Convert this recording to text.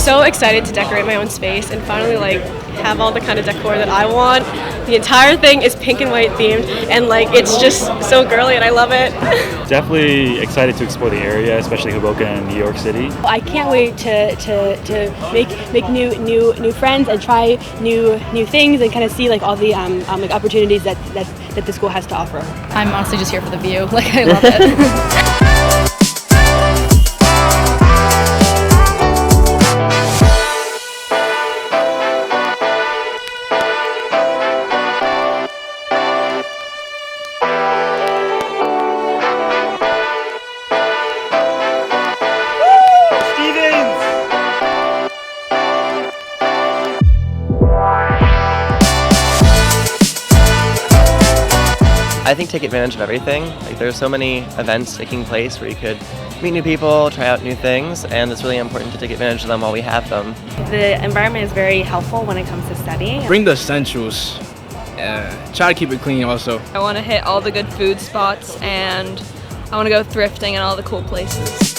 so excited to decorate my own space and finally like have all the kind of decor that I want. The entire thing is pink and white themed, and like it's just so girly and I love it. Definitely excited to explore the area, especially Hoboken and New York City. I can't wait to make new friends and try new things and kind of see like all the like opportunities that the school has to offer. I'm honestly just here for the view. Like I love it. I think take advantage of everything. Like there's so many events taking place where you could meet new people, try out new things, and it's really important to take advantage of them while we have them. The environment is very helpful when it comes to studying. Bring the essentials. Try to keep it clean also. I want to hit all the good food spots and I want to go thrifting in all the cool places.